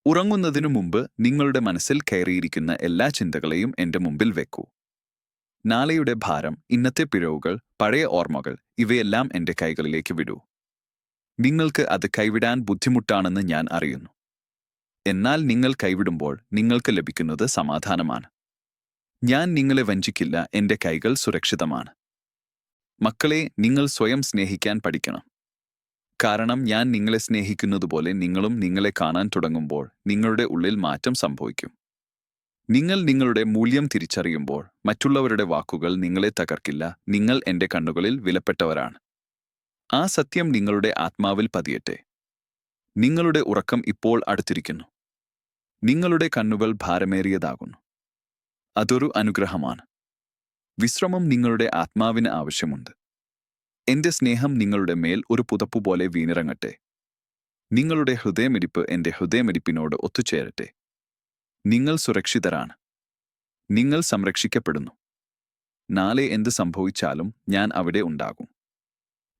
ഉറങ്ങുന്നതിനു മുമ്പ് നിങ്ങളുടെ മനസ്സിൽ കയറിയിരിക്കുന്ന എല്ലാ ചിന്തകളെയും എൻ്റെ മുമ്പിൽ വെക്കൂ. നാളെയുടെ ഭാരം, ഇന്നത്തെ പിഴവുകൾ, പഴയ ഓർമ്മകൾ, ഇവയെല്ലാം എൻ്റെ കൈകളിലേക്ക് വിടൂ. നിങ്ങൾക്ക് അത് കൈവിടാൻ ബുദ്ധിമുട്ടാണെന്ന് ഞാൻ അറിയുന്നു. എന്നാൽ നിങ്ങൾ കൈവിടുമ്പോൾ നിങ്ങൾക്ക് ലഭിക്കുന്നത് സമാധാനമാണ്. ഞാൻ നിങ്ങളെ വഞ്ചിക്കില്ല. എൻ്റെ കൈകൾ സുരക്ഷിതമാണ്. മക്കളെ, നിങ്ങൾ സ്വയം സ്നേഹിക്കാൻ പഠിക്കണം. കാരണം ഞാൻ നിങ്ങളെ സ്നേഹിക്കുന്നതുപോലെ നിങ്ങളും നിങ്ങളെ കാണാൻ തുടങ്ങുമ്പോൾ നിങ്ങളുടെ ഉള്ളിൽ മാറ്റം സംഭവിക്കും. നിങ്ങൾ നിങ്ങളുടെ മൂല്യം തിരിച്ചറിയുമ്പോൾ മറ്റുള്ളവരുടെ വാക്കുകൾ നിങ്ങളെ തകർക്കില്ല. നിങ്ങൾ എൻ്റെ കണ്ണുകളിൽ വിലപ്പെട്ടവരാണ്. ആ സത്യം നിങ്ങളുടെ ആത്മാവിൽ പതിയട്ടെ. നിങ്ങളുടെ ഉറക്കം ഇപ്പോൾ അടുത്തിരിക്കുന്നു. നിങ്ങളുടെ കണ്ണുകൾ ഭാരമേറിയതാകുന്നു. അതൊരു അനുഗ്രഹമാണ്. വിശ്രമം നിങ്ങളുടെ ആത്മാവിന് ആവശ്യമുണ്ട്. എൻ്റെ സ്നേഹം നിങ്ങളുടെ മേൽ ഒരു പുതപ്പുപോലെ വീണിറങ്ങട്ടെ. നിങ്ങളുടെ ഹൃദയമിടിപ്പ് എൻ്റെ ഹൃദയമിടിപ്പിനോട് ഒത്തുചേരട്ടെ. നിങ്ങൾ സുരക്ഷിതരാണ്. നിങ്ങൾ സംരക്ഷിക്കപ്പെടുന്നു. നാളെ എന്ത് സംഭവിച്ചാലും ഞാൻ അവിടെ ഉണ്ടാകും.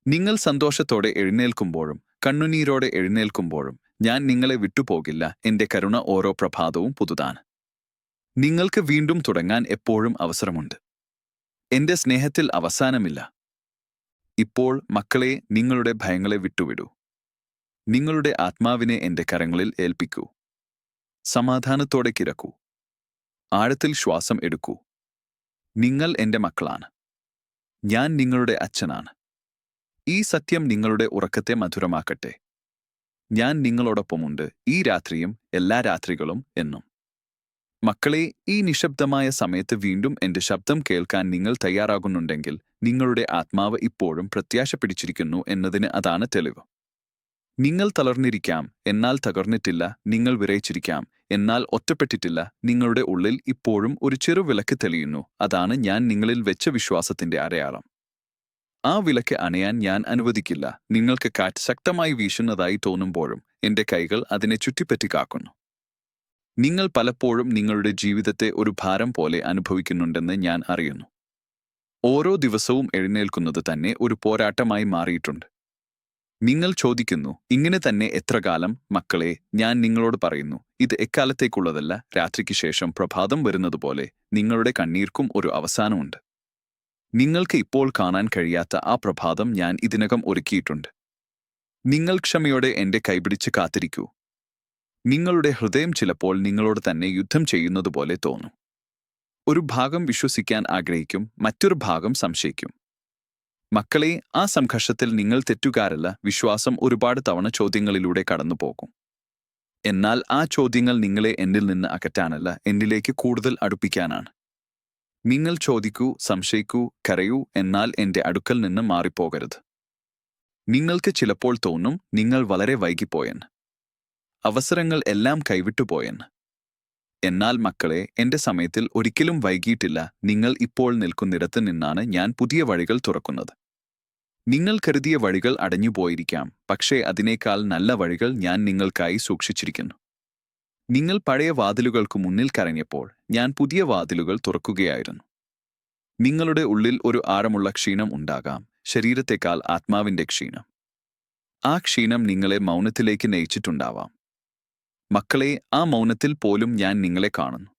നിങ്ങൾ സന്തോഷത്തോടെ എഴുന്നേൽക്കുമ്പോഴും കണ്ണുനീരോടെ എഴുന്നേൽക്കുമ്പോഴും ഞാൻ നിങ്ങളെ വിട്ടുപോകില്ല. എൻ്റെ കരുണ ഓരോ പ്രഭാതവും പുതുതാണ്. നിങ്ങൾക്ക് വീണ്ടും തുടങ്ങാൻ എപ്പോഴും അവസരമുണ്ട്. എൻ്റെ സ്നേഹത്തിൽ അവസാനമില്ല. ഇപ്പോൾ മക്കളെ, നിങ്ങളുടെ ഭയങ്ങളെ വിട്ടുവിടൂ. നിങ്ങളുടെ ആത്മാവിനെ എൻ്റെ കരങ്ങളിൽ ഏൽപ്പിക്കൂ. സമാധാനത്തോടെ കിടക്കൂ. ആഴത്തിൽ ശ്വാസം എടുക്കൂ. നിങ്ങൾ എൻ്റെ മക്കളാണ്. ഞാൻ നിങ്ങളുടെ അച്ഛനാണ്. ഈ സത്യം നിങ്ങളുടെ ഉറക്കത്തെ മധുരമാക്കട്ടെ. ഞാൻ നിങ്ങളോടൊപ്പമുണ്ട്, ഈ രാത്രിയും എല്ലാ രാത്രികളും എന്നും. മക്കളെ, ഈ നിശബ്ദമായ സമയത്ത് വീണ്ടും എൻ്റെ ശബ്ദം കേൾക്കാൻ നിങ്ങൾ തയ്യാറാകുന്നുണ്ടെങ്കിൽ നിങ്ങളുടെ ആത്മാവ് ഇപ്പോഴും പ്രത്യാശ പിടിച്ചിരിക്കുന്നു എന്നതിന് അതാണ് തെളിവ്. നിങ്ങൾ തളർന്നിരിക്കാം, എന്നാൽ തകർന്നിട്ടില്ല. നിങ്ങൾ വിറയിച്ചിരിക്കാം, എന്നാൽ ഒറ്റപ്പെട്ടിട്ടില്ല. നിങ്ങളുടെ ഉള്ളിൽ ഇപ്പോഴും ഒരു ചെറു വിളക്ക് തെളിയുന്നു. അതാണ് ഞാൻ നിങ്ങളിൽ വെച്ച വിശ്വാസത്തിൻ്റെ അടയാളം. ആ വിളക്ക് അണയാൻ ഞാൻ അനുവദിക്കില്ല. നിങ്ങൾക്ക് കാറ്റ് ശക്തമായി വീശുന്നതായി തോന്നുമ്പോഴും എൻ്റെ കൈകൾ അതിനെ ചുറ്റിപ്പറ്റി കാക്കുന്നു. നിങ്ങൾ പലപ്പോഴും നിങ്ങളുടെ ജീവിതത്തെ ഒരു ഭാരം പോലെ അനുഭവിക്കുന്നുണ്ടെന്ന് ഞാൻ അറിയുന്നു. ഓരോ ദിവസവും എഴുന്നേൽക്കുന്നത് തന്നെ ഒരു പോരാട്ടമായി മാറിയിട്ടുണ്ട്. നിങ്ങൾ ചോദിക്കുന്നു, ഇങ്ങനെ തന്നെ എത്ര കാലം? മക്കളെ, ഞാൻ നിങ്ങളോട് പറയുന്നു, ഇത് എക്കാലത്തേക്കുള്ളതല്ല. രാത്രിക്ക് ശേഷം പ്രഭാതം വരുന്നതുപോലെ നിങ്ങളുടെ കണ്ണീർക്കും ഒരു അവസാനമുണ്ട്. നിങ്ങൾക്ക് ഇപ്പോൾ കാണാൻ കഴിയാത്ത ആ പ്രഭാതം ഞാൻ ഇതിനകം ഒരുക്കിയിട്ടുണ്ട്. നിങ്ങൾ ക്ഷമയോടെ എൻ്റെ കൈപിടിച്ച് കാത്തിരിക്കൂ. നിങ്ങളുടെ ഹൃദയം ചിലപ്പോൾ നിങ്ങളോട് തന്നെ യുദ്ധം ചെയ്യുന്നതുപോലെ തോന്നും. ഒരു ഭാഗം വിശ്വസിക്കാൻ ആഗ്രഹിക്കും, മറ്റൊരു ഭാഗം സംശയിക്കും. മക്കളെ, ആ സംഘർഷത്തിൽ നിങ്ങൾ തെറ്റുകാരല്ല. വിശ്വാസം ഒരുപാട് തവണ ചോദ്യങ്ങളിലൂടെ കടന്നുപോകും. എന്നാൽ ആ ചോദ്യങ്ങൾ നിങ്ങളെ എന്നിൽ നിന്ന് അകറ്റാനല്ല, എന്നിലേക്ക് കൂടുതൽ അടുപ്പിക്കാനാണ്. നിങ്ങൾ ചോദിക്കൂ, സംശയിക്കൂ, കരയൂ, എന്നാൽ എന്റെ അടുക്കൽ നിന്ന് മാറിപ്പോകരുത്. നിങ്ങൾക്ക് ചിലപ്പോൾ തോന്നും നിങ്ങൾ വളരെ വൈകിപ്പോയെന്ന്, അവസരങ്ങൾ എല്ലാം കൈവിട്ടുപോയെന്ന്. എന്നാൽ മക്കളെ, എന്റെ സമയത്തിൽ ഒരിക്കലും വൈകിയിട്ടില്ല. നിങ്ങൾ ഇപ്പോൾ നിൽക്കുന്നിടത്ത് നിന്നാണ് ഞാൻ പുതിയ വഴികൾ തുറക്കുന്നത്. നിങ്ങൾ കരുതിയ വഴികൾ അടഞ്ഞുപോയിരിക്കാം, പക്ഷേ അതിനേക്കാൾ നല്ല വഴികൾ ഞാൻ നിങ്ങൾക്കായി സൂക്ഷിച്ചിരിക്കുന്നു. നിങ്ങൾ പഴയ വാതിലുകൾക്ക് മുന്നിൽ കരഞ്ഞപ്പോൾ ഞാൻ പുതിയ വാതിലുകൾ തുറക്കുകയായിരുന്നു. നിങ്ങളുടെ ഉള്ളിൽ ഒരു ആഴമുള്ള ക്ഷീണം ഉണ്ടാകാം, ശരീരത്തെക്കാൾ ആത്മാവിന്റെ ക്ഷീണം. ആ ക്ഷീണം നിങ്ങളെ മൗനത്തിലേക്ക് നയിച്ചിട്ടുണ്ടാവാം. മക്കളെ, ആ മൗനത്തിൽ പോലും ഞാൻ നിങ്ങളെ കാണുന്നു.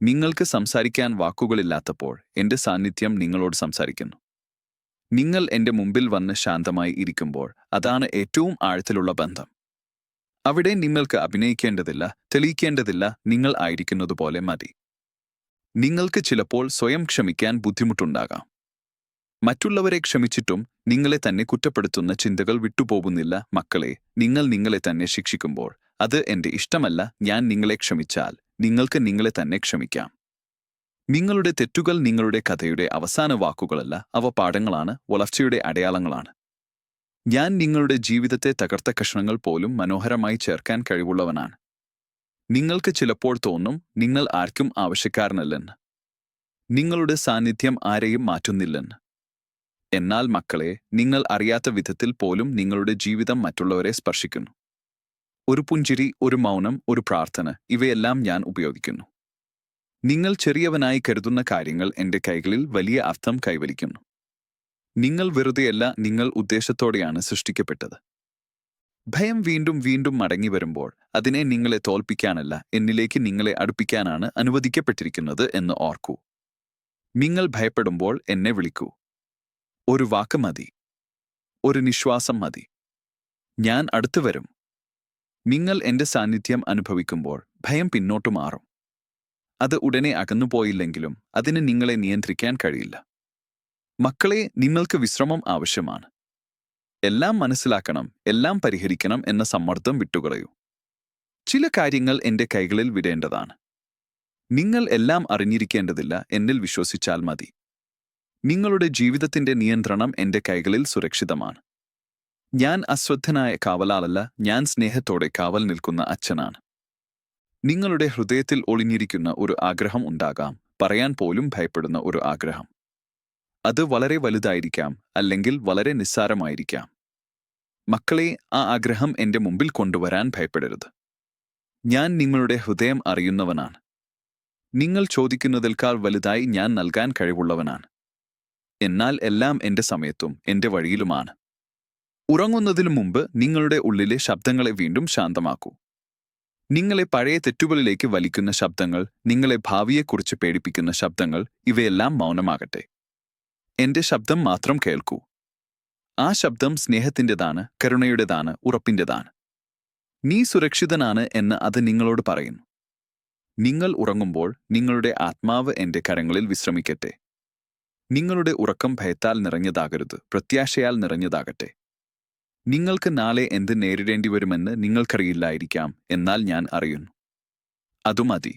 നിങ്ങൾക്ക് സംസാരിക്കാൻ വാക്കുകളില്ലാത്തപ്പോൾ എന്റെ സാന്നിധ്യം നിങ്ങളോട് സംസാരിക്കുന്നു. നിങ്ങൾ എന്റെ മുമ്പിൽ വന്ന് ശാന്തമായി ഇരിക്കുമ്പോൾ അതാണ് ഏറ്റവും ആഴത്തിലുള്ള ബന്ധം. അവിടെ നിങ്ങൾക്ക് അഭിനയിക്കേണ്ടതില്ല, തെളിയിക്കേണ്ടതില്ല, നിങ്ങൾ ആയിരിക്കുന്നതുപോലെ മതി. നിങ്ങൾക്ക് ചിലപ്പോൾ സ്വയം ക്ഷമിക്കാൻ ബുദ്ധിമുട്ടുണ്ടാകാം. മറ്റുള്ളവരെ ക്ഷമിച്ചിട്ടും നിങ്ങളെ തന്നെ കുറ്റപ്പെടുത്തുന്ന ചിന്തകൾ വിട്ടുപോകുന്നില്ല. മക്കളെ, നിങ്ങൾ നിങ്ങളെ തന്നെ ശിക്ഷിക്കുമ്പോൾ അത് എന്റെ ഇഷ്ടമല്ല. ഞാൻ നിങ്ങളെ ക്ഷമിച്ചാൽ നിങ്ങൾക്ക് നിങ്ങളെ തന്നെ ക്ഷമിക്കാം. നിങ്ങളുടെ തെറ്റുകൾ നിങ്ങളുടെ കഥയുടെ അവസാന വാക്കുകളല്ല, അവ പാഠങ്ങളാണ്, വളർച്ചയുടെ അടയാളങ്ങളാണ്. ഞാൻ നിങ്ങളുടെ ജീവിതത്തെ തകർത്ത കഷ്ണങ്ങൾ പോലും മനോഹരമായി ചേർക്കാൻ കഴിവുള്ളവനാണ്. നിങ്ങൾക്ക് ചിലപ്പോൾ തോന്നും നിങ്ങൾ ആർക്കും ആവശ്യക്കാരനല്ലെന്ന്, നിങ്ങളുടെ സാന്നിധ്യം ആരെയും മാറ്റുന്നില്ലെന്ന്. എന്നാൽ മക്കളെ, നിങ്ങൾ അറിയാത്ത വിധത്തിൽ പോലും നിങ്ങളുടെ ജീവിതം മറ്റുള്ളവരെ സ്പർശിക്കുന്നു. ഒരു പുഞ്ചിരി, ഒരു മൗനം, ഒരു പ്രാർത്ഥന, ഇവയെല്ലാം ഞാൻ ഉപയോഗിക്കുന്നു. നിങ്ങൾ ചെറിയവനായി കരുതുന്ന കാര്യങ്ങൾ എന്റെ കൈകളിൽ വലിയ അർത്ഥം കൈവരിക്കുന്നു. നിങ്ങൾ വെറുതെയല്ല, നിങ്ങൾ ഉദ്ദേശത്തോടെയാണ് സൃഷ്ടിക്കപ്പെട്ടത്. ഭയം വീണ്ടും വീണ്ടും മടങ്ങി വരുമ്പോൾ അതിനെ നിങ്ങളെ തോൽപ്പിക്കാനല്ല, എന്നിലേക്ക് നിങ്ങളെ അടുപ്പിക്കാനാണ് അനുവദിക്കപ്പെട്ടിരിക്കുന്നത് എന്ന് ഓർക്കൂ. നിങ്ങൾ ഭയപ്പെടുമ്പോൾ എന്നെ വിളിക്കൂ. ഒരു വാക്ക് മതി, ഒരു നിശ്വാസം മതി. ഞാൻ അടുത്തു വരും. നിങ്ങൾ എന്റെ സാന്നിധ്യം അനുഭവിക്കുമ്പോൾ ഭയം പിന്നോട്ടു മാറും. അത് ഉടനെ അകന്നുപോയില്ലെങ്കിലും അതിന് നിങ്ങളെ നിയന്ത്രിക്കാൻ കഴിയില്ല. മക്കളെ, നിങ്ങൾക്ക് വിശ്രമം ആവശ്യമാണ്. എല്ലാം മനസ്സിലാക്കണം, എല്ലാം പരിഹരിക്കണം എന്ന സമ്മർദ്ദം വിട്ടുകളയൂ. ചില കാര്യങ്ങൾ എന്റെ കൈകളിൽ വിടേണ്ടതാണ്. നിങ്ങൾ എല്ലാം അറിഞ്ഞിരിക്കേണ്ടതില്ല, എന്നിൽ വിശ്വസിച്ചാൽ മതി. നിങ്ങളുടെ ജീവിതത്തിന്റെ നിയന്ത്രണം എന്റെ കൈകളിൽ സുരക്ഷിതമാണ്. ഞാൻ അശ്രദ്ധനായ കാവലാളല്ല, ഞാൻ സ്നേഹത്തോടെ കാവൽ നിൽക്കുന്ന അച്ഛനാണ്. നിങ്ങളുടെ ഹൃദയത്തിൽ ഒളിഞ്ഞിരിക്കുന്ന ഒരു ആഗ്രഹം ഉണ്ടാകാം, പറയാൻ പോലും ഭയപ്പെടുന്ന ഒരു ആഗ്രഹം. അത് വളരെ വലുതായിരിക്കാം, അല്ലെങ്കിൽ വളരെ നിസ്സാരമായിരിക്കാം. മക്കളെ, ആ ആഗ്രഹം എന്റെ മുമ്പിൽ കൊണ്ടുവരാൻ ഭയപ്പെടരുത്. ഞാൻ നിങ്ങളുടെ ഹൃദയം അറിയുന്നവനാണ്. നിങ്ങൾ ചോദിക്കുന്നതിൽക്കാൾ വലുതായി ഞാൻ നൽകാൻ കഴിവുള്ളവനാണ്. എന്നാൽ എല്ലാം എന്റെ സമയത്തും എന്റെ വഴിയിലുമാണ്. ഉറങ്ങുന്നതിനു മുമ്പ് നിങ്ങളുടെ ഉള്ളിലെ ശബ്ദങ്ങളെ വീണ്ടും ശാന്തമാക്കൂ. നിങ്ങളെ പഴയ തെറ്റുകളിലേക്ക് വലിക്കുന്ന ശബ്ദങ്ങൾ, നിങ്ങളെ ഭാവിയെക്കുറിച്ച് പേടിപ്പിക്കുന്ന ശബ്ദങ്ങൾ, ഇവയെല്ലാം മൗനമാകട്ടെ. എന്റെ ശബ്ദം മാത്രം കേൾക്കൂ. ആ ശബ്ദം സ്നേഹത്തിൻ്റെതാണ്, കരുണയുടേതാണ്, ഉറപ്പിൻ്റെതാണ്. നീ സുരക്ഷിതനാണ് എന്ന് അത് നിങ്ങളോട് പറയുന്നു. നിങ്ങൾ ഉറങ്ങുമ്പോൾ നിങ്ങളുടെ ആത്മാവ് എന്റെ കരങ്ങളിൽ വിശ്രമിക്കട്ടെ. നിങ്ങളുടെ ഉറക്കം ഭയത്താൽ നിറഞ്ഞതാകരുത്, പ്രത്യാശയാൽ നിറഞ്ഞതാകട്ടെ. നിങ്ങൾക്ക് നാളെ എന്ത് നേരിടേണ്ടി വരുമെന്ന് നിങ്ങൾക്കറിയില്ലായിരിക്കാം, എന്നാൽ ഞാൻ അറിയുന്നു. അതുമതി.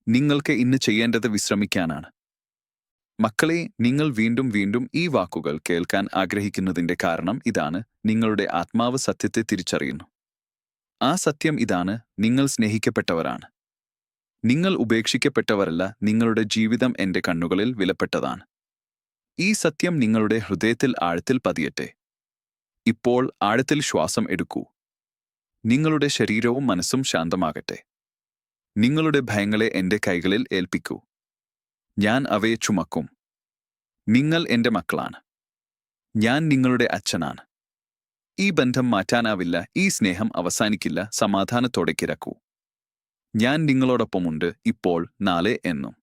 നിങ്ങൾക്ക് ഇന്ന് ചെയ്യേണ്ടത് വിശ്രമിക്കാനാണ്. മക്കളെ, നിങ്ങൾ വീണ്ടും വീണ്ടും ഈ വാക്കുകൾ കേൾക്കാൻ ആഗ്രഹിക്കുന്നതിന്റെ കാരണം ഇതാണ്. നിങ്ങളുടെ ആത്മാവ് സത്യത്തെ തിരിച്ചറിയുന്നു. ആ സത്യം ഇതാണ്: നിങ്ങൾ സ്നേഹിക്കപ്പെട്ടവരാണ്. നിങ്ങൾ ഉപേക്ഷിക്കപ്പെട്ടവരല്ല. നിങ്ങളുടെ ജീവിതം എന്റെ കണ്ണുകളിൽ വിലപ്പെട്ടതാണ്. ഈ സത്യം നിങ്ങളുടെ ഹൃദയത്തിൽ ആഴത്തിൽ പതിയട്ടെ. ഇപ്പോൾ ആഴത്തിൽ ശ്വാസം എടുക്കൂ. നിങ്ങളുടെ ശരീരവും മനസ്സും ശാന്തമാകട്ടെ. നിങ്ങളുടെ ഭയങ്ങളെ എന്റെ കൈകളിൽ ഏൽപ്പിക്കൂ. ഞാൻ അവയെ ചുമക്കും. നിങ്ങൾ എന്റെ മക്കളാണ്. ഞാൻ നിങ്ങളുടെ അച്ഛനാണ്. ഈ ബന്ധം മാറ്റാനാവില്ല. ഈ സ്നേഹം അവസാനിക്കില്ല. സമാധാനത്തോടെ കിടക്കൂ. ഞാൻ നിങ്ങളോടൊപ്പമുണ്ട്, ഇപ്പോൾ, നാളെ, എന്നും.